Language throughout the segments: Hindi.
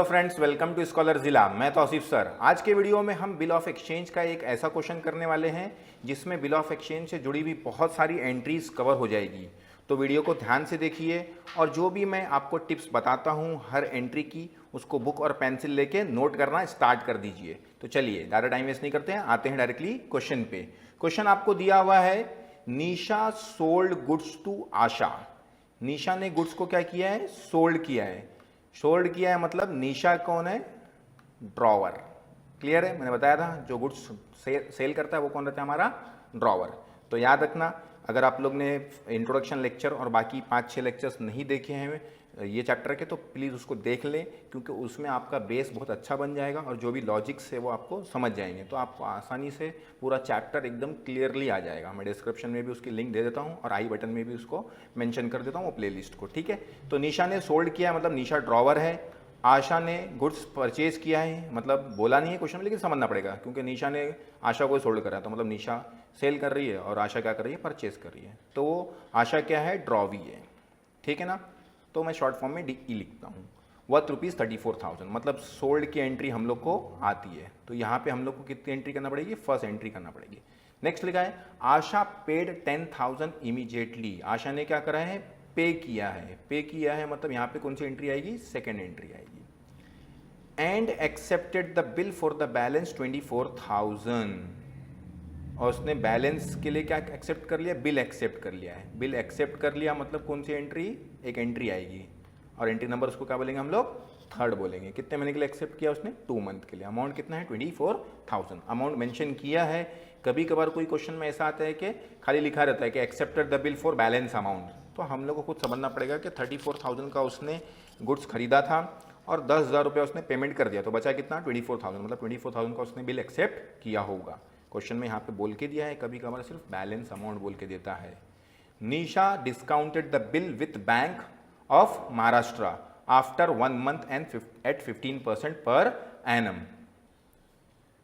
फ्रेंड्स, वेलकम टू स्कॉलर जिला। मैं तौसीफ सर। आज के वीडियो में हम बिल ऑफ एक्सचेंज का एक ऐसा क्वेश्चन करने वाले हैं जिसमें बिल ऑफ एक्सचेंज से जुड़ी हुई बहुत सारी एंट्रीज कवर हो जाएगी। तो वीडियो को ध्यान से देखिए और जो भी मैं आपको टिप्स बताता हूँ हर एंट्री की, उसको बुक और पेंसिल लेके नोट करना स्टार्ट कर दीजिए। तो चलिए ज़्यादा टाइम वेस्ट नहीं करते हैं, आते हैं डायरेक्टली क्वेश्चन पे। क्वेश्चन आपको दिया हुआ है, निशा सोल्ड गुड्स टू आशा। निशा ने गुड्स को क्या किया है? सोल्ड किया है। सोल्ड किया है मतलब निशा कौन है? ड्रॉवर। क्लियर है? मैंने बताया था जो गुड्स सेल करता है वो कौन रहता है? हमारा ड्रॉवर। तो याद रखना, अगर आप लोग ने इंट्रोडक्शन लेक्चर और बाकी 5-6 लेक्चर्स नहीं देखे हैं ये चैप्टर के, तो प्लीज़ उसको देख लें, क्योंकि उसमें आपका बेस बहुत अच्छा बन जाएगा और जो भी लॉजिक्स है वो आपको समझ जाएंगे, तो आपको आसानी से पूरा चैप्टर एकदम क्लियरली आ जाएगा। मैं डिस्क्रिप्शन में भी उसकी लिंक दे देता हूँ और आई बटन में भी उसको मेंशन कर देता हूँ वो प्लेलिस्ट को, ठीक है। तो निशा ने सोल्ड किया है मतलब निशा ड्रॉवर है। आशा ने गुड्स परचेज किया है, मतलब बोला नहीं है क्वेश्चन में लेकिन समझना पड़ेगा, क्योंकि निशा ने आशा को सोल्ड करा, तो मतलब निशा सेल कर रही है और आशा क्या कर रही है? परचेज कर रही है। तो वो आशा क्या है? ड्रॉवी है, ठीक है ना। तो मैं शॉर्ट फॉर्म में DE लिखता हूँ। वर्थ ₹34,000, मतलब सोल्ड की एंट्री हम लोग को आती है। तो यहाँ पे हम लोग को कितनी एंट्री करना पड़ेगी? फर्स्ट एंट्री करना पड़ेगी। नेक्स्ट लिखा है, आशा पेड 10,000 इमीडिएटली। आशा ने क्या करा है? पे किया है। पे किया है मतलब यहाँ पे कौन सी एंट्री आएगी? सेकेंड एंट्री आएगी। And accepted the bill for the balance 24,000, और उसने बैलेंस के लिए क्या एक्सेप्ट कर लिया? बिल एक्सेप्ट कर लिया है। बिल एक्सेप्ट कर लिया मतलब कौन सी एंट्री? एक एंट्री आएगी, और एंट्री नंबर उसको क्या बोलेंगे हम लोग? थर्ड बोलेंगे। कितने महीने के लिए एक्सेप्ट किया उसने? 2 मंथ के लिए। अमाउंट कितना है? 24,000 अमाउंट मेंशन किया है। कभी कभार कोई क्वेश्चन में ऐसा आता है कि खाली लिखा रहता है कि accepted the bill for balance amount, तो हम लोग को खुद समझना पड़ेगा कि 34,000 का उसने गुड्स खरीदा था और 10,000 रुपये उसने पेमेंट कर दिया, तो बचा कितना? 24,000, मतलब 24,000 का उसने बिल एक्सेप्ट किया होगा। क्वेश्चन में यहाँ पे बोल के दिया है, कभी कभार सिर्फ बैलेंस अमाउंट बोल के देता है। Nisha discounted the bill with bank of Maharashtra after 1 month and at 15% per annum.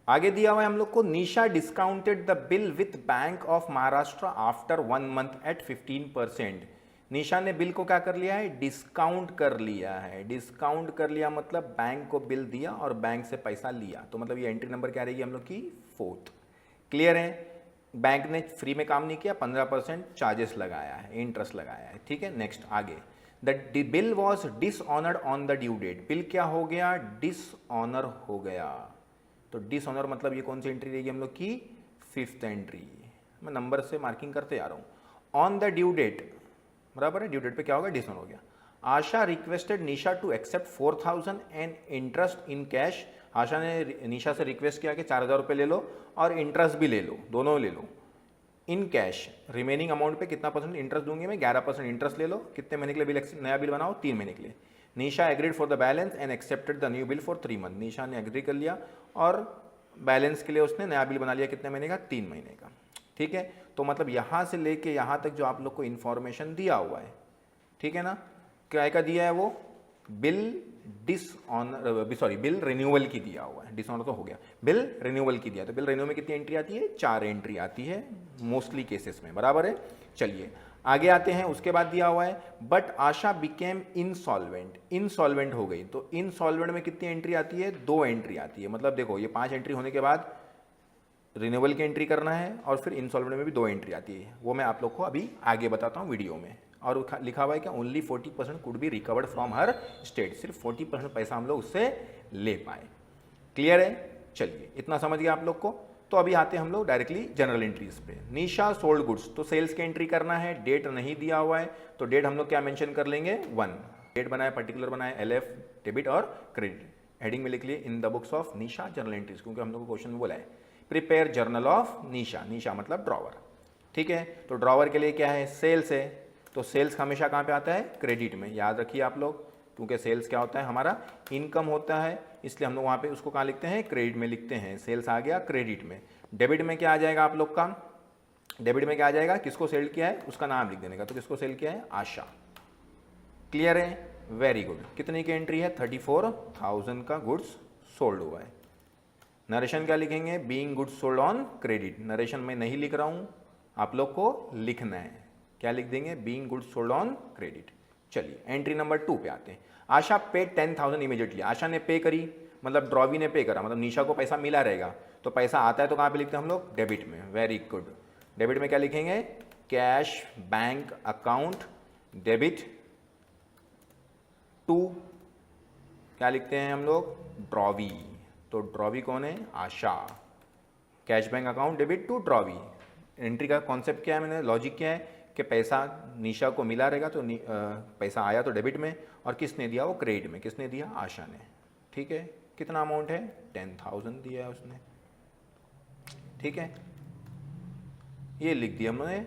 आगे दिया हुआ है हम लोग को, Nisha discounted the bill with bank of Maharashtra after 1 month at 15%। Nisha ने बिल को क्या कर लिया है? डिस्काउंट कर लिया है। डिस्काउंट कर लिया मतलब बैंक को बिल दिया और बैंक से पैसा लिया, तो मतलब ये एंट्री नंबर क्या रहेगी हम लोग की? 4th। क्लियर है? बैंक ने फ्री में काम नहीं किया, 15% चार्जेस लगाया है, इंटरेस्ट लगाया है, ठीक है। नेक्स्ट आगे, the bill was dishonoured on the due date. Bill क्या हो गया? डिसऑनर हो गया। तो डिसऑनर मतलब ये कौन सी एंट्री रहेगी हम लोग की? 5th entry. मैं नंबर से मार्किंग करते जा रहा हूँ। ऑन द ड्यू डेट, बराबर है, ड्यू डेट पे क्या होगा? डिसऑनर हो गया। Asha requested Nisha to accept 4,000 and interest in cash. Asha ने निशा से रिक्वेस्ट किया कि 4,000 रुपये ले लो और इंटरेस्ट भी ले लो, दोनों ले लो। इन कैश रिमेनिंग अमाउंट पे कितना परसेंट इंटरेस्ट दूंगी मैं? 11% इंटरेस्ट ले लो। कितने महीने के लिए बिल, नया बिल बनाओ? 3 महीने के लिए। Nisha agreed for the balance and accepted the new bill for 3 month. Nisha ने एग्री कर लिया और बैलेंस के लिए उसने नया बिल बना लिया। कितने महीने का? 3 महीने का, ठीक है। तो मतलब यहाँ से लेके यहाँ तक जो आप लोग को इन्फॉर्मेशन दिया हुआ है, ठीक है ना, क्या का दिया है वो? Bill dishonour, sorry, bill renewal की दिया हुआ है। डिसऑनर तो हो गया, बिल रिन्यूअल की दिया। तो बिल रिन्यूअल में कितनी एंट्री आती है? 4 एंट्री आती है मोस्टली केसेस में, बराबर है। चलिए आगे आते हैं। उसके बाद दिया हुआ है, but Asha became insolvent. Insolvent हो गई, तो इनसॉल्वेंट में कितनी एंट्री आती है? 2 एंट्री आती है। मतलब देखो, ये 5 एंट्री होने के बाद रिन्यूअल की एंट्री करना है और फिर इंसॉल्वेंट में भी 2 एंट्री आती है। वो मैं आप लोग को अभी आगे बताता हूँ वीडियो में। और लिखा हुआ है कि only 40% could be recovered from her state. सिर्फ 40% पैसा हम लोग उससे ले पाए। क्लियर है? चलिए इतना समझ गया आप लोग को। तो अभी आते हैं हम लोग डायरेक्टली जनरल एंट्रीज पे। निशा सोल्ड गुड्स, तो सेल्स की एंट्री करना है। डेट नहीं दिया हुआ है, तो डेट हम लोग क्या मेंशन कर लेंगे? 1। डेट बनाए, पर्टिकुलर बनाए, LF डेबिट और क्रेडिट। हेडिंग में लिख लिए in the books of Nisha general entries, क्योंकि हम लोग को क्वेश्चन में बोला है प्रिपेयर जर्नल ऑफ निशा। निशा मतलब ड्रॉवर, ठीक है। तो ड्रॉवर के लिए क्या है? सेल्स है, तो सेल्स हमेशा कहाँ पे आता है? क्रेडिट में। याद रखिए आप लोग, क्योंकि सेल्स क्या होता है? हमारा इनकम होता है, इसलिए हम लोग वहाँ पे उसको कहाँ लिखते हैं? क्रेडिट में लिखते हैं। सेल्स आ गया क्रेडिट में। डेबिट में क्या आ जाएगा आप लोग का? डेबिट में क्या आ जाएगा? किसको सेल किया है उसका नाम लिख देने का। तो किसको सेल किया है? आशा। क्लियर है? Very good. कितनी की एंट्री है? 34,000 का गुड्स सोल्ड हुआ है। नरेशन क्या लिखेंगे? Being goods sold on credit. Narration में नहीं लिख रहा हूँ, आप लोग को लिखना है। क्या लिख देंगे? Being goods sold on credit. चलिए एंट्री नंबर 2 पे आते हैं। आशा पे 10,000 इमीडिएटली। आशा ने पे करी, मतलब ड्रॉवी ने पे करा, मतलब निशा को पैसा मिला रहेगा। तो पैसा आता है तो कहाँ पे लिखते हैं हम लोग? डेबिट में। Very good. डेबिट में क्या लिखेंगे? Cash bank account debit to, क्या लिखते हैं हम लोग? ड्रॉवी। तो ड्रॉवी कौन है? Asha. Cash bank account debit to drawee. Entry का कॉन्सेप्ट क्या है, मैंने लॉजिक क्या है कि पैसा निशा को मिला रहेगा तो पैसा आया तो डेबिट में, और किसने दिया? वो क्रेडिट में। किसने दिया? आशा ने। ठीक है, कितना अमाउंट है? 10,000 दिया है उसने। ठीक है, ये लिख दिया हमने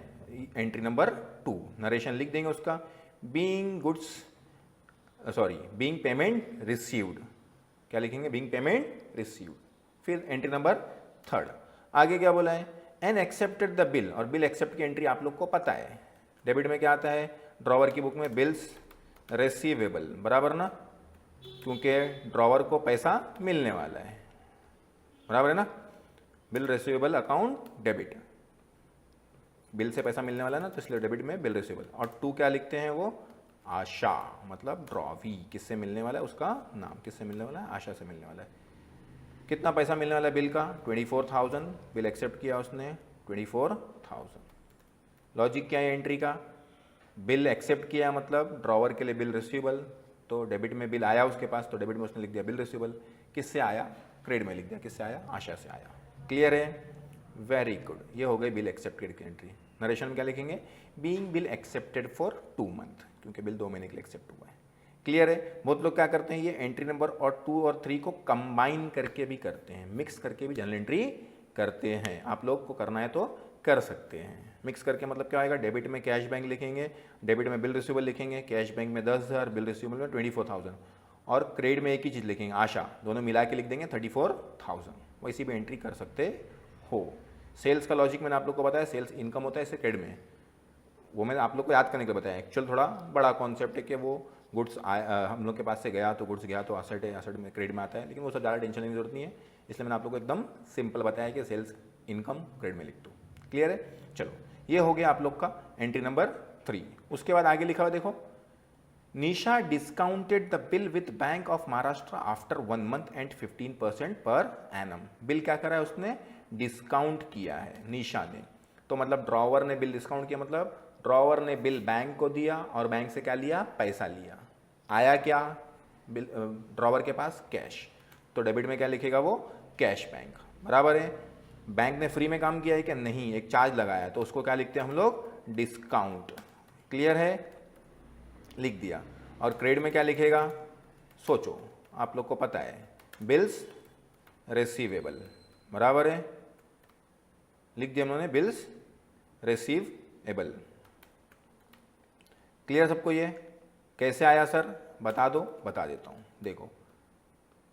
एंट्री नंबर 2। नरेशन लिख देंगे उसका, being goods sorry being payment received. क्या लिखेंगे? Being payment received. फिर एंट्री नंबर 3 आगे क्या बोला है? एन एक्सेप्टेड द बिल, और बिल एक्सेप्ट की एंट्री आप लोग को पता है। डेबिट में क्या आता है? ड्रॉवर की बुक में बिल्स रिसीवेबल, बराबर ना, क्योंकि ड्रॉवर को पैसा मिलने वाला है, बराबर है ना। Bill receivable account debit, bill से पैसा मिलने वाला है ना, तो इसलिए डेबिट में बिल रिसीवेबल। और 2 क्या लिखते हैं? वो आशा, मतलब ड्रॉवी। किससे मिलने वाला है? उसका नाम। किससे मिलने वाला है? आशा से मिलने वाला है। कितना पैसा मिलने वाला है बिल का? 24,000। बिल एक्सेप्ट किया उसने 24,000। लॉजिक क्या है एंट्री का? बिल एक्सेप्ट किया मतलब ड्रॉवर के लिए बिल रिसीवेबल, तो डेबिट में बिल आया उसके पास, तो डेबिट में उसने लिख दिया बिल रिसीवेबल। किससे आया? क्रेडिट में लिख दिया। किससे आया? आशा से आया। क्लियर है? Very good. ये हो गई बिल एक्सेप्टेड की एंट्री। नरेशन में क्या लिखेंगे? Being bill accepted for 2 month, क्योंकि बिल 2 महीने के लिए एक्सेप्ट हुआ है। क्लियर है? बहुत लोग क्या करते हैं, ये एंट्री नंबर और 2 और 3 को कंबाइन करके भी करते हैं, मिक्स करके भी जर्नल एंट्री करते हैं। आप लोग को करना है तो कर सकते हैं। मिक्स करके मतलब क्या आएगा? डेबिट में कैश बैंक लिखेंगे, डेबिट में बिल रिसीवेबल लिखेंगे, कैश बैंक में 10,000, बिल रिसीवेबल में 24,000, और क्रेडिट में एक ही चीज़ लिखेंगे आशा, दोनों मिला के लिख देंगे 34,000। वैसी भी एंट्री कर सकते हो। सेल्स का लॉजिक मैंने आप लोग को बताया, सेल्स इनकम होता है इससे क्रेडिट में, वो मैंने आप लोग को याद करने के लिए बताया। एक्चुअल थोड़ा बड़ा कॉन्सेप्ट है कि वो गुड्स हम लोग के पास से गया तो गुड्स गया तो एसेट है, एसेट में क्रेडिट में आता है, लेकिन वो सब ज़्यादा टेंशन लेने की जरूरत नहीं है। इसलिए मैंने आप लोग को एकदम सिंपल बताया कि सेल्स इनकम क्रेडिट में लिख दो। क्लियर है? चलो, ये हो गया आप लोग का एंट्री नंबर 3। उसके बाद आगे लिखा हुआ देखो, Nisha discounted the bill with bank of Maharashtra after 1 month and 15% per annum. Bill क्या करा है उसने? डिस्काउंट किया है निशा ने। तो मतलब ड्रॉवर ने बिल डिस्काउंट किया, मतलब ड्रॉवर ने बिल बैंक को दिया और बैंक से क्या लिया? पैसा लिया। आया क्या बिल ड्रॉवर के पास? कैश। तो डेबिट में क्या लिखेगा वो? कैश बैंक, बराबर है। बैंक ने फ्री में काम किया है क्या? नहीं, एक चार्ज लगाया, तो उसको क्या लिखते हैं हम लोग? डिस्काउंट। क्लियर है? लिख दिया। और क्रेडिट में क्या लिखेगा? सोचो, आप लोग को पता है, बिल्स रिसीवेबल, बराबर है। लिख दिया हम लोगों ने बिल्स रिसीवेबल। क्लियर सबको? ये कैसे आया सर? बता दो। बता देता हूँ। देखो,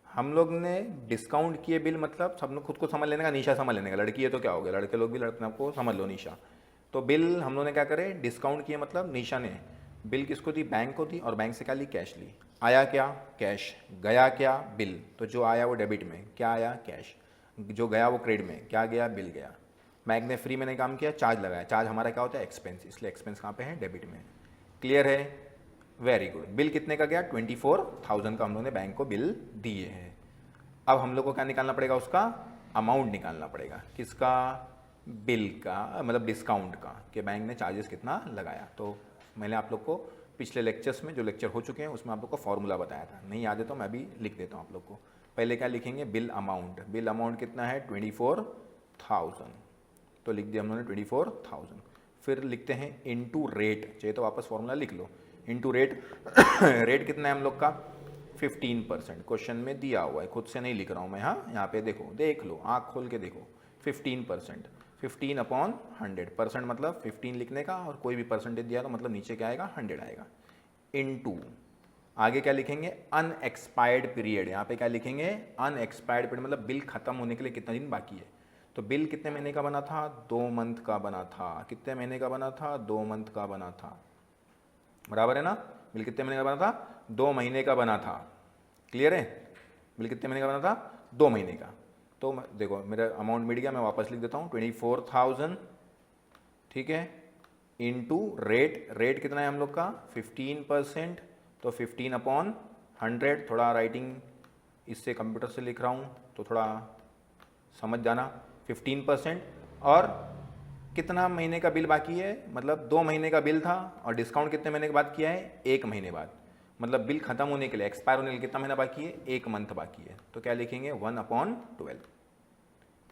हम लोग ने डिस्काउंट किए बिल, मतलब सब लोग खुद को समझ लेने का, निशा समझ लेने का। लड़की है तो क्या हो गया, लड़के लोग भी लड़के आपको समझ लो निशा। तो बिल हम लोग ने क्या करे? डिस्काउंट किए, मतलब निशा ने बिल किसको दी? बैंक को दी, और बैंक से क्या ली? कैश ली। आया क्या? कैश। गया क्या? बिल। तो जो आया वो डेबिट में, क्या आया? कैश। जो गया वो क्रेडिट में, क्या गया? बिल गया। बैंक ने फ्री में नहीं काम किया, चार्ज लगाया। चार्ज हमारा क्या होता है? एक्सपेंस, इसलिए एक्सपेंस कहाँ पे है? डेबिट में। क्लियर है? Very good. बिल कितने का गया? 24,000 का हम लोग ने बैंक को बिल दिए हैं। अब हम लोग को क्या निकालना पड़ेगा? उसका अमाउंट निकालना पड़ेगा। किसका? बिल का, मतलब डिस्काउंट का, कि बैंक ने चार्जेस कितना लगाया। तो मैंने आप लोग को पिछले लेक्चर्स में जो लेक्चर हो चुके हैं उसमें आप लोग को फॉर्मूला बताया था, नहीं याद है तो मैं भी लिख देता हूँ आप लोग को। पहले क्या लिखेंगे? Bill amount. बिल अमाउंट कितना है? 24,000, तो लिख दिया हम लोगों ने 24,000। फिर लिखते हैं इनटू रेट, चाहिए तो वापस फॉर्मूला लिख लो। इनटू रेट रेट कितना है हम लोग का? 15%। क्वेश्चन में दिया हुआ है, खुद से नहीं लिख रहा हूँ मैं। हाँ, यहाँ पे देखो, देख लो, आँख खोल के देखो। 15%, 15/100%, मतलब 15 लिखने का, और कोई भी परसेंटेज दिया तो मतलब नीचे क्या आएगा? 100 आएगा। इनटू आगे क्या लिखेंगे? Unexpired period. यहाँ पे क्या लिखेंगे? अनएक्सपायर्ड पीरियड, मतलब बिल खत्म होने के लिए कितना दिन बाकी है। तो बिल कितने महीने का बना था? 2 मंथ का बना था। कितने महीने का बना था? 2 मंथ का बना था, बराबर है ना। बिल कितने महीने का बना था? 2 महीने का बना था। क्लियर है? बिल कितने महीने का बना था? 2 महीने का। तो देखो, मेरा अमाउंट मिल गया, मैं वापस लिख देता हूँ 24,000, ठीक है, इंटू रेट, रेट कितना है हम लोग का 15%, तो 15/100, थोड़ा राइटिंग इससे कंप्यूटर से लिख रहा हूँ तो थोड़ा समझ जाना, 15%। और कितना महीने का बिल बाकी है, मतलब 2 महीने का बिल था और डिस्काउंट कितने महीने के बाद किया है, 1 महीने बाद, मतलब बिल खत्म होने के लिए, एक्सपायर होने के लिए कितना महीना बाकी है, 1 मंथ बाकी है। तो क्या लिखेंगे 1/12।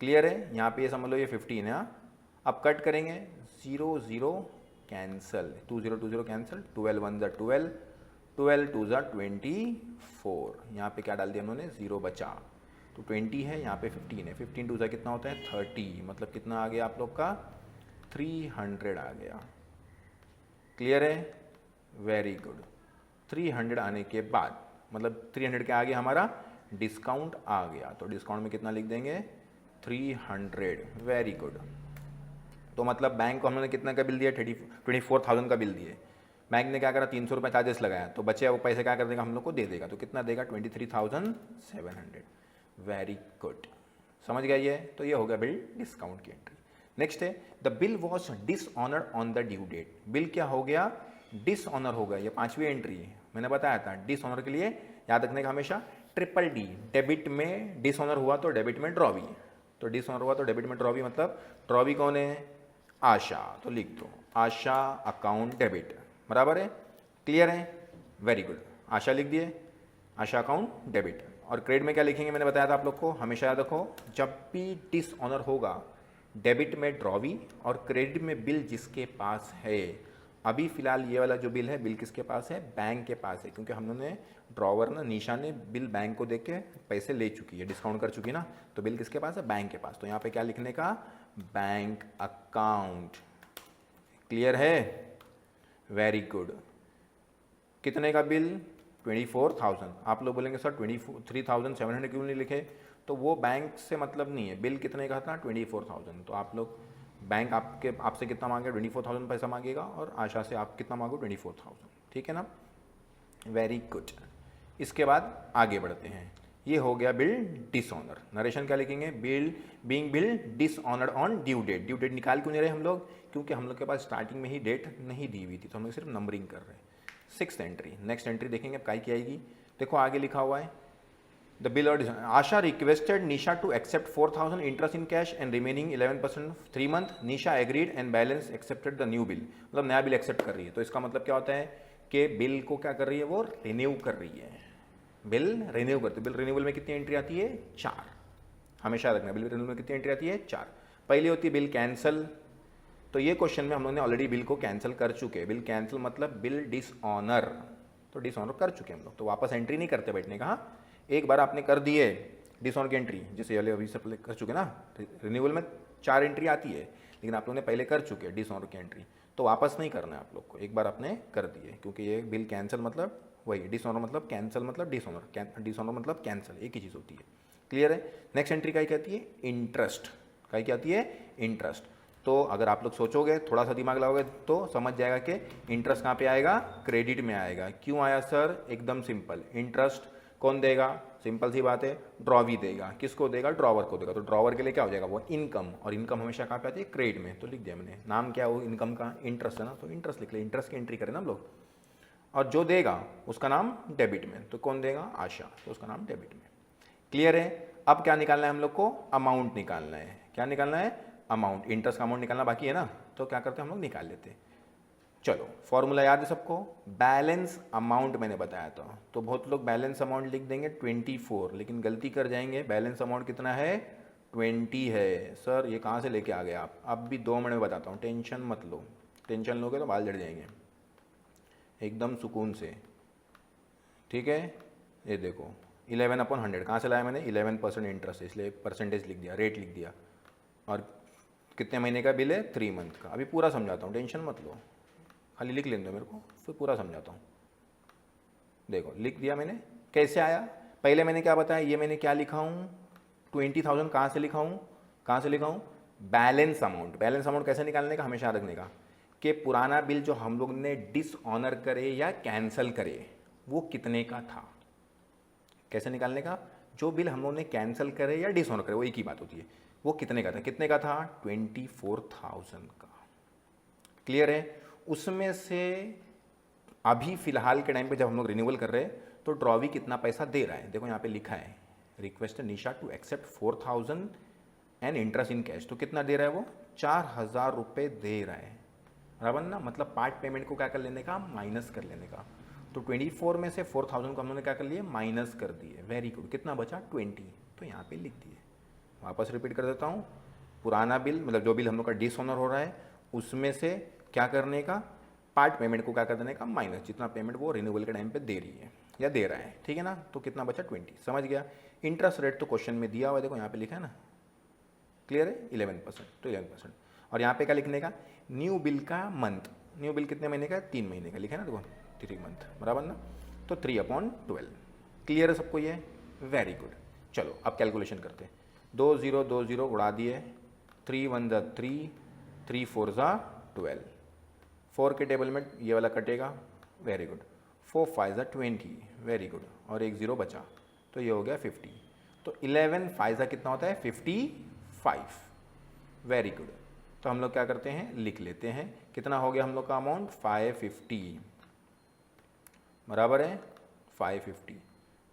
क्लियर है, यहाँ पे ये समझ लो ये 15 है। अब कट करेंगे, 0 0 कैंसल, 2 0 2 0 कैंसल, 12 1 ज़ा 12, 12 2 ज़ा 24, यहाँ पे क्या डाल दिया हमने, 0 बचा, तो 20 है, यहाँ पे 15 है, 15 2 ज़ा कितना होता है 30, मतलब कितना आ गया आप लोग का 300 आ गया। क्लियर है, वेरी गुड। 300 आने के बाद मतलब 300 के आगे हमारा डिस्काउंट आ गया, तो डिस्काउंट में कितना लिख देंगे 300, वेरी गुड। तो मतलब बैंक को हमने कितना का बिल दिया, 24,000 का बिल दिए, बैंक ने क्या करा 300 रुपये चार्जेस लगाया, तो बचे वो पैसे क्या कर देगा हम लोग को दे देगा, तो कितना देगा 23,700, वेरी गुड। समझ गया ये, तो ये हो गया बिल डिस्काउंट की एंट्री। नेक्स्ट है the bill was dishonoured on the due date, bill क्या हो गया, डिसऑनर हो गया, ये 5वीं एंट्री है, मैंने बताया था डिसऑनर के लिए याद रखने का हमेशा ट्रिपल डी, डेबिट में डिसऑनर हुआ तो डेबिट में ड्रॉवी, तो डिसऑनर हुआ तो डेबिट में ड्रॉवी, मतलब ड्रॉवी कौन है, आशा, तो लिख दो आशा अकाउंट डेबिट, बराबर है, क्लियर है, वेरी गुड, आशा लिख दिए, आशा अकाउंट डेबिट। और क्रेडिट में क्या लिखेंगे, मैंने बताया था आप लोग को, हमेशा याद रखो जब भी डिसऑनर होगा डेबिट में ड्रॉवी और क्रेडिट में बिल जिसके पास है, अभी फिलहाल ये वाला जो बिल है, बिल किसके पास है, बैंक के पास है, क्योंकि हमने ड्रॉवर ना निशा ने बिल बैंक को देख के पैसे ले चुकी है, डिस्काउंट कर चुकी ना, तो बिल किसके पास है, बैंक के पास, तो यहाँ पे क्या लिखने का, बैंक अकाउंट। क्लियर है, वेरी गुड। कितने का बिल, 24,000। आप लोग बोलेंगे सर 23,700 क्यों नहीं लिखे, तो वो बैंक से मतलब नहीं है, बिल कितने का था 24,000, तो आप लोग बैंक आपसे कितना मांगे 24,000 पैसा मांगेगा और आशा से आप कितना मांगो 24,000, ठीक है ना, वेरी गुड। इसके बाद आगे बढ़ते हैं, ये हो गया बिल डिसऑनर। नरेशन क्या लिखेंगे, bill being bill dishonoured on due date, due date निकाल क्यों नहीं रहे हम लोग, क्योंकि हम लोग के पास स्टार्टिंग में ही डेट नहीं दी हुई थी, तो हम लोग सिर्फ नंबरिंग कर रहे हैं। 6th एंट्री, नेक्स्ट एंट्री देखेंगे अब काय की आएगी, देखो आगे लिखा हुआ है द बिल और Asha requested Nisha to accept 4,000 interest in cash and remaining 11% 3 month, Nisha agreed and balance accepted the new bill, मतलब नया बिल एक्सेप्ट कर रही है, तो इसका मतलब क्या होता है कि बिल को क्या कर रही है, वो रिन्यू कर रही है, बिल रिन्यू करती है। बिल रिन्यूअल में कितनी एंट्री आती है, 4, हमेशा रखना, बिल रिन्यूअल में कितनी एंट्री आती है, 4। पहली होती है बिल कैंसल, तो ये क्वेश्चन में हम लोग ने ऑलरेडी बिल को कैंसिल कर चुके हैं, बिल कैंसिल मतलब बिल डिसऑनर, तो डिसऑनर कर चुके हैं हम लोग, तो वापस एंट्री नहीं करते बैठने का, एक बार आपने कर दिए डिसऑनर की एंट्री, जैसे अभी से पहले कर चुके ना, रिन्यूअल में 4 एंट्री आती है, लेकिन आप लोगों ने पहले कर चुके हैं डिसऑनर की एंट्री, तो वापस नहीं करना है आप लोग को, एक बार आपने कर दिए, क्योंकि ये बिल कैंसिल मतलब वही, डिसऑनर मतलब कैंसिल मतलब डिसऑनर, डिसऑनर मतलब कैंसिल, एक ही चीज़ होती है। क्लियर है। नेक्स्ट एंट्री क्या कहती है, इंटरेस्ट, क्या कहती है, इंटरेस्ट। तो अगर आप लोग सोचोगे, थोड़ा सा दिमाग लगाओगे तो समझ जाएगा कि इंटरेस्ट कहाँ पे आएगा, क्रेडिट में आएगा। क्यों आया सर, एकदम सिंपल, इंटरेस्ट कौन देगा, सिंपल सी बात है, ड्रॉवी देगा, किसको देगा, ड्रॉवर को देगा, तो ड्रॉवर के लिए क्या हो जाएगा, वो इनकम, और इनकम हमेशा कहाँ पे आती है, क्रेडिट में, तो लिख दिया मैंने, नाम क्या हो इनकम का, इंटरेस्ट है ना, तो इंटरेस्ट लिख ले, इंटरेस्ट की एंट्री करें ना हम लोग, और जो देगा उसका नाम डेबिट में, तो कौन देगा, आशा, तो उसका नाम डेबिट में। क्लियर है। अब क्या निकालना है हम लोग को, अमाउंट निकालना है, क्या निकालना है, अमाउंट, इंटरेस्ट का अमाउंट निकालना बाकी है ना, तो क्या करते हैं हम लोग निकाल लेते हैं। चलो फॉर्मूला याद है सबको, बैलेंस अमाउंट मैंने बताया था, तो बहुत लोग बैलेंस अमाउंट लिख देंगे 24, लेकिन गलती कर जाएंगे, बैलेंस अमाउंट कितना है, 20 है। सर ये कहाँ से लेके आ गए आप, अब भी 2 मिनट में बताता हूँ, टेंशन मत लो, टेंशन लोगे तो बाल जड़ जाएंगे, एकदम सुकून से, ठीक है। ये देखो 11/100 कहाँ से लाया मैंने, 11% इंटरेस्ट, इसलिए परसेंटेज लिख दिया, रेट लिख दिया, और कितने महीने का बिल है, 3 मंथ का। अभी पूरा समझाता हूँ, टेंशन मत लो, खाली लिख लेने दो मेरे को, फिर पूरा समझाता हूँ। देखो लिख दिया मैंने, कैसे आया, पहले मैंने क्या बताया, ये मैंने क्या लिखा हूँ, 20,000 कहाँ से लिखा हूँ, कहाँ से लिखा हूँ, बैलेंस अमाउंट। बैलेंस अमाउंट कैसे निकालने का, हमेशा रखने का कि पुराना बिल जो हम लोग ने डिसऑनर करे या कैंसिल करे वो कितने का था। कैसे निकालने का, जो बिल हम लोग ने कैंसिल करे या डिसऑनर करे वो एक ही बात होती है, वो कितने का था, कितने का था, 24,000 का। क्लियर है। उसमें से अभी फ़िलहाल के टाइम पे जब हम लोग रिन्यूअल कर रहे हैं तो ड्रॉवी कितना पैसा दे रहा है, देखो यहाँ पे लिखा है request Nisha to accept 4000 and interest in cash. तो कितना दे रहा है वो, 4000 रुपये दे रहा है, बराबर ना। मतलब पार्ट पेमेंट को क्या कर लेने का, माइनस कर लेने का। तो 24 में से 4000 को हम लोगों ने क्या कर लिए, माइनस कर दिए। वेरी गुड, कितना बचा 20, तो यहाँ पे लिख दिए। वापस रिपीट कर देता हूँ, पुराना बिल मतलब जो बिल हम लोग का डिसऑनर हो रहा है उसमें से क्या करने का, पार्ट पेमेंट को क्या कर देने का, माइनस जितना पेमेंट वो रिन्यूअल के टाइम पे दे रही है या दे रहा है, ठीक है ना। तो कितना बचा 20, समझ गया। इंटरेस्ट रेट तो क्वेश्चन में दिया हुआ है, देखो यहाँ पे लिखा है ना, क्लियर है, 11%, तो 11%। और यहाँ पे क्या लिखने का, न्यू बिल का मंथ, न्यू बिल कितने महीने का, 3 महीने का लिखा है ना, देखो 3 मंथ, बराबर ना। तो 3/12, क्लियर है सबको ये, वेरी गुड। चलो अब कैलकुलेशन करते हैं। 2 0 2 0 उड़ा दिए, 3 1 ज़ा 3, 3 4 ज़ा 12, 4 के टेबल में ये वाला कटेगा, वेरी गुड। 4 5 ज़ा 20, वेरी गुड। और 1 0 बचा, तो ये हो गया 50। तो 11 5 ज़ा कितना होता है, 55, वेरी गुड। तो हम लोग क्या करते हैं, लिख लेते हैं कितना हो गया हम लोग का अमाउंट, 550, बराबर है 550।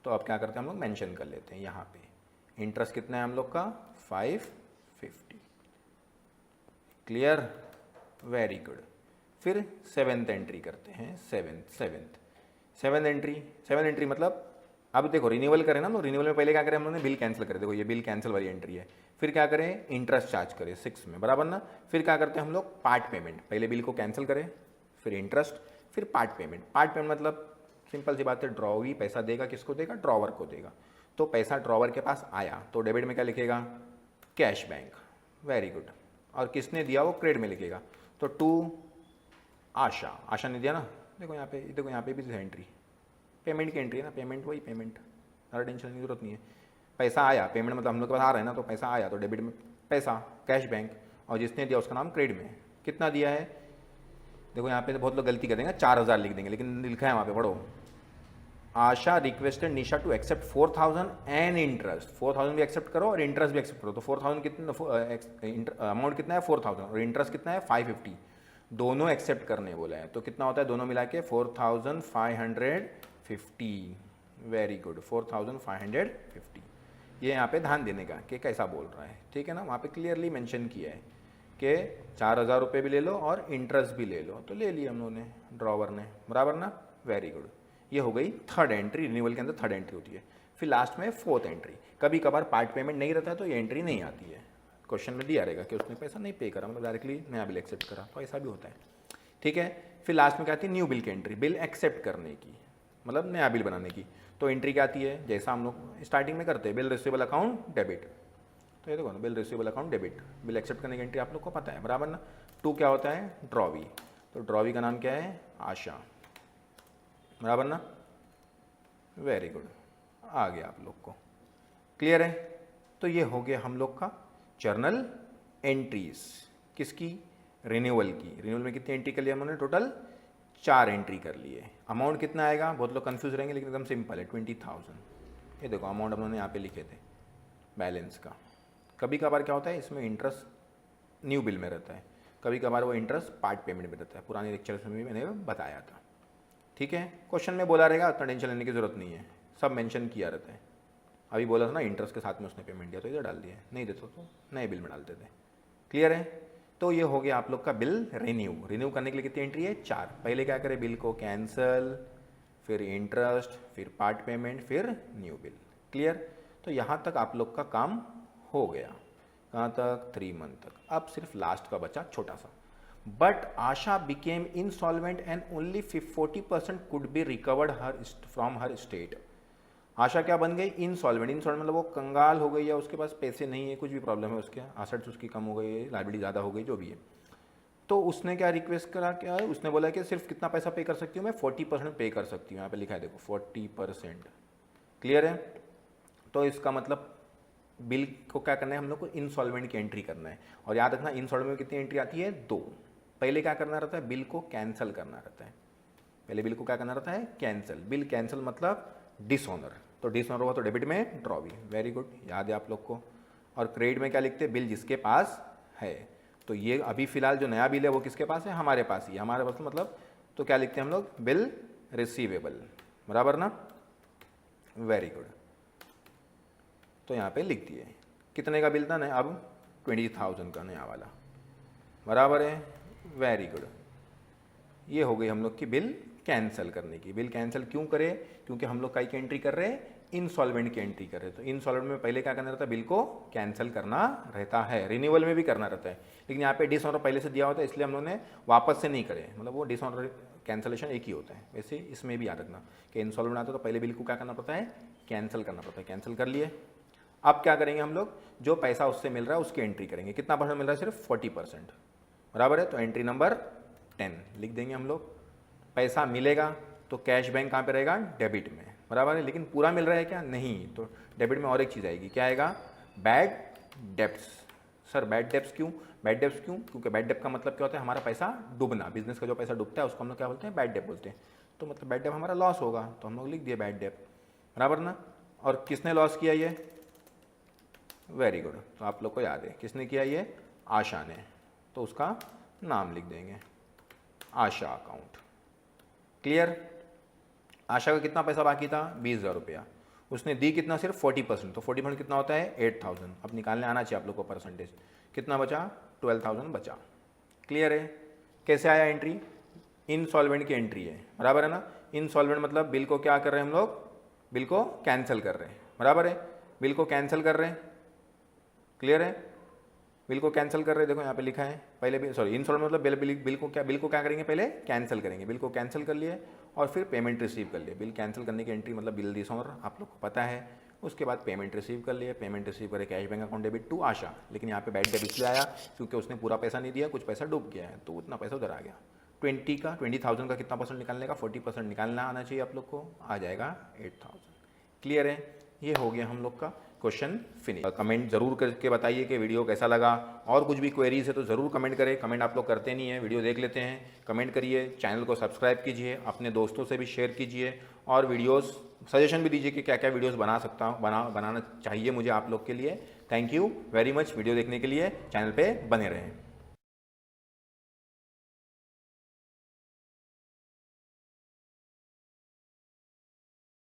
तो अब क्या करते हैं हम लोग, मेंशन कर लेते हैं यहाँ पे इंटरेस्ट कितना है हम लोग का, 550, क्लियर, वेरी गुड। फिर 7th एंट्री करते हैं, सेवेंथ एंट्री मतलब अब देखो रिन्यूअल करें ना, तो रिन्यूअल में पहले क्या करें हम लोगों ने, बिल कैंसिल करें, देखो ये बिल कैंसिल वाली एंट्री है। फिर क्या करें, इंटरेस्ट चार्ज करें 6 में, बराबर ना। फिर क्या करते हैं हम लोग, पार्ट पेमेंट, पहले बिल को कैंसिल करें, फिर इंटरेस्ट, फिर पार्ट पेमेंट। पार्ट पेमेंट मतलब सिंपल सी बात है, ड्रॉवी पैसा देगा, किसको देगा, ड्रॉवर को देगा। तो पैसा ड्रॉवर के पास आया तो डेबिट में क्या लिखेगा, कैश बैंक, वेरी गुड। और किसने दिया, वो क्रेडिट में लिखेगा। तो टू आशा ने दिया ना, देखो यहाँ पे भी एंट्री पेमेंट की एंट्री है ना, पेमेंट वही पेमेंट, ज़्यादा टेंशन की जरूरत नहीं है। पैसा आया, पेमेंट मतलब हम लोग के पास आ रहा है ना, तो पैसा आया तो डेबिट में पैसा, कैश बैंक। और जिसने दिया उसका नाम क्रेडिट में, कितना दिया है, देखो यहाँ पे तो बहुत लोग गलती कर देंगे, 4000 लिख देंगे, लेकिन लिखा है वहाँ पे, पढ़ो, Asha requested Nisha to accept 4000 and interest, 4000 भी एक्सेप्ट करो और इंटरेस्ट भी एक्सेप्ट करो। तो 4000 कितना, अमाउंट कितना है 4000 और इंटरेस्ट कितना है 550, दोनों एक्सेप्ट करने बोला है। तो कितना होता है दोनों मिला के 4550, वेरी गुड, 4550। ये यहाँ पे ध्यान देने का कि कैसा बोल रहा है, ठीक है ना। वहाँ पे क्लियरली मेंशन किया है कि 4000 रुपये भी ले लो और इंटरेस्ट भी ले लो, तो ले लिया हम लोगों ने, ड्रॉवर ने, बराबर ना, वेरी गुड। ये हो गई 3rd एंट्री, रिन्यूअल के अंदर 3rd एंट्री होती है। फिर लास्ट में 4th एंट्री, कभी कभार पार्ट पेमेंट नहीं रहता है तो ये एंट्री नहीं आती है, क्वेश्चन में दिया रहेगा कि उसने पैसा नहीं पे करा, मतलब डायरेक्टली नया बिल एक्सेप्ट करा, तो ऐसा भी होता है, ठीक है। फिर लास्ट में क्या आती है, न्यू बिल की एंट्री, बिल एक्सेप्ट करने की, मतलब नया बिल बनाने की। तो एंट्री क्या आती है, जैसा हम लोग स्टार्टिंग में करते हैं, बिल रिसीवेबल अकाउंट डेबिट। तो ये देखो ना, bill receivable account debit, bill accept करने की एंट्री आप लोग को पता है, बराबर ना। 2 क्या होता है, ड्रॉवी, तो ड्रॉवी का नाम क्या है, आशा, बराबर ना, वेरी गुड, आ गया आप लोग को, क्लियर है। तो ये हो गया हम लोग का जर्नल एंट्रीज, किसकी, रिन्यूअल की। रिन्यूअल में कितनी एंट्री कर लिया हमने, टोटल 4 एंट्री कर लिए। अमाउंट कितना आएगा, बहुत लोग कंफ्यूज रहेंगे, लेकिन एकदम सिंपल है, 20000। ये देखो अमाउंट हम लोगों ने यहाँ पे लिखे थे बैलेंस का। कभी कभार क्या होता है, इसमें इंटरेस्ट न्यू बिल में रहता है, कभी कभार वो इंटरेस्ट पार्ट पेमेंट में रहता है, पुराने लेक्चर्स में भी मैंने बताया था, ठीक है। क्वेश्चन में बोला रहेगा, उतना टेंशन लेने की जरूरत नहीं है, सब मेंशन किया रहता है। अभी बोला था ना इंटरेस्ट के साथ में उसने पेमेंट दिया, तो इधर डाल दिया, नहीं देते तो नए बिल में डालते थे, क्लियर है। तो ये हो गया आप लोग का बिल रिन्यू करने के लिए कितनी एंट्री है, 4। पहले क्या करें, बिल को कैंसल, फिर इंटरेस्ट, फिर पार्ट पेमेंट, फिर न्यू बिल, क्लियर। तो यहाँ तक आप लोग का काम हो गया, कहाँ तक, 3 मंथ तक। अब सिर्फ लास्ट का बचा छोटा सा, but Asha became insolvent and only 40% could be recovered from her state. Asha क्या बन गई, इंसॉल्वेंट मतलब वो कंगाल हो गई, या उसके पास पैसे नहीं है, कुछ भी प्रॉब्लम है, उसके एसेट्स उसकी कम हो गई, लायबिलिटी ज़्यादा हो गई, जो भी है। तो उसने क्या रिक्वेस्ट करा, क्या है, उसने बोला कि सिर्फ कितना पैसा पे कर सकती हूँ मैं, 40% पे कर सकती हूँ, यहाँ पे लिखा है देखो 40%, क्लियर है। तो इसका मतलब बिल को क्या करना है, हम लोग को इंसॉल्वेंट की एंट्री करना है। और याद रखना इंसॉल्वेंट में कितनी एंट्री आती है, 2। पहले क्या करना रहता है, बिल को कैंसिल करना रहता है, पहले बिल को क्या करना रहता है, कैंसिल। बिल कैंसिल मतलब डिसऑनर, तो डिसऑनर हुआ तो डेबिट में ड्रॉवी, वेरी गुड, याद है आप लोग को। और क्रेडिट में क्या लिखते हैं, बिल जिसके पास है। तो ये अभी फ़िलहाल जो नया बिल है वो किसके पास है, हमारे पास ही, हमारे पास मतलब तो क्या लिखते हैं हम लोग, बिल रिसीवेबल, बराबर ना, वेरी गुड। तो यहाँ पे लिख दिए कितने का बिल था ना, अब 20,000 का नया वाला, बराबर है, वेरी गुड। ये हो गई हम लोग की बिल कैंसिल करने की। बिल कैंसिल क्यों करें, क्योंकि हम लोग कई की एंट्री कर रहे हैं, इनसॉल्वेंट की एंट्री कर रहे हैं। तो इनसॉल्वेंट में पहले क्या करना रहता है, बिल को कैंसिल करना रहता है, रिन्यूअल में भी करना रहता है, लेकिन यहाँ पे डिसऑनर पहले से दिया होता है, इसलिए हम लोगों ने वापस से नहीं करे, मतलब वो डिसऑनर कैंसिलेशन एक ही होता है। वैसे इसमें भी याद रखना कि इंस्टॉलमेंट आता है तो पहले बिल को क्या करना पड़ता है, कैंसिल करना पड़ता है। कैंसिल कर लिए, अब क्या करेंगे हम लोग, जो पैसा उससे मिल रहा है उसकी एंट्री करेंगे। कितना परसेंट मिल रहा है, सिर्फ 40%, बराबर है। तो एंट्री नंबर 10 लिख देंगे हम लोग। पैसा मिलेगा तो कैश बैंक कहाँ पे रहेगा, डेबिट में, बराबर है। लेकिन पूरा मिल रहा है क्या, नहीं, तो डेबिट में और एक चीज़ आएगी, क्या आएगा, bad debts. Sir bad debts क्यों, बैड डेब्ट्स क्यों, क्योंकि बैड डेब्ट का मतलब क्या होता है, हमारा पैसा डूबना, बिजनेस का जो पैसा डूबता है उसको हम लोग क्या बोलते हैं, बैड डेब्ट बोलते हैं। तो मतलब बैड डेब्ट हमारा लॉस होगा, तो हम लोग लिख दिए बैड डेब्ट, बराबर ना। और किसने लॉस किया ये, वेरी गुड, तो आप लोग को याद है किसने किया ये, आशा ने, तो उसका नाम लिख देंगे आशा अकाउंट। क्लियर। आशा का कितना पैसा बाकी था, 20,000 रुपया, उसने दी कितना, सिर्फ 40%, तो 40% कितना होता है, 8,000। अब निकालने आना चाहिए आप लोग को परसेंटेज, कितना बचा, 12,000 बचा। क्लियर है। कैसे आया एंट्री, इनसॉल्वेंट की एंट्री है, बराबर है ना। इनसॉल्वेंट मतलब बिल को क्या कर रहे हैं हम लोग, बिल को कैंसिल कर रहे हैं, बराबर है, बिल को कैंसिल कर रहे हैं। क्लियर है, बिल को कैंसिल कर रहे हैं, देखो यहाँ पे लिखा है, पहले भी सॉरी इनसॉल्वेंट मतलब बिल को क्या करेंगे, पहले कैंसिल करेंगे। बिल को कैंसिल कर लिए और फिर पेमेंट रिसीव कर लिए। बिल कैंसिल करने की एंट्री मतलब बिल डिसऑनर, आप लोग को पता है। उसके बाद पेमेंट रिसीव कर लिए, पेमेंट रिसीव करे cash bank account debit to Asha. लेकिन यहाँ पे बैड डेबिट इसलिए आया क्योंकि उसने पूरा पैसा नहीं दिया, कुछ पैसा डूब गया है, तो उतना पैसा उधर आ गया। 20,000 का कितना परसेंट निकालने का, 40% निकालना आना चाहिए आप लोग को, आ जाएगा 8,000। क्लियर है, ये हो गया हम लोग का क्वेश्चन फिनिश। कमेंट जरूर करके बताइए कि वीडियो कैसा लगा, और कुछ भी क्वेरीज है तो ज़रूर कमेंट करें। कमेंट आप लोग करते नहीं हैं, वीडियो देख लेते हैं, कमेंट करिए, चैनल को सब्सक्राइब कीजिए, अपने दोस्तों से भी शेयर कीजिए, और वीडियोस सजेशन भी दीजिए कि क्या क्या वीडियोस बना सकता हूँ, बनाना चाहिए मुझे आप लोग के लिए। Thank you very much video देखने के लिए, चैनल पे बने रहें।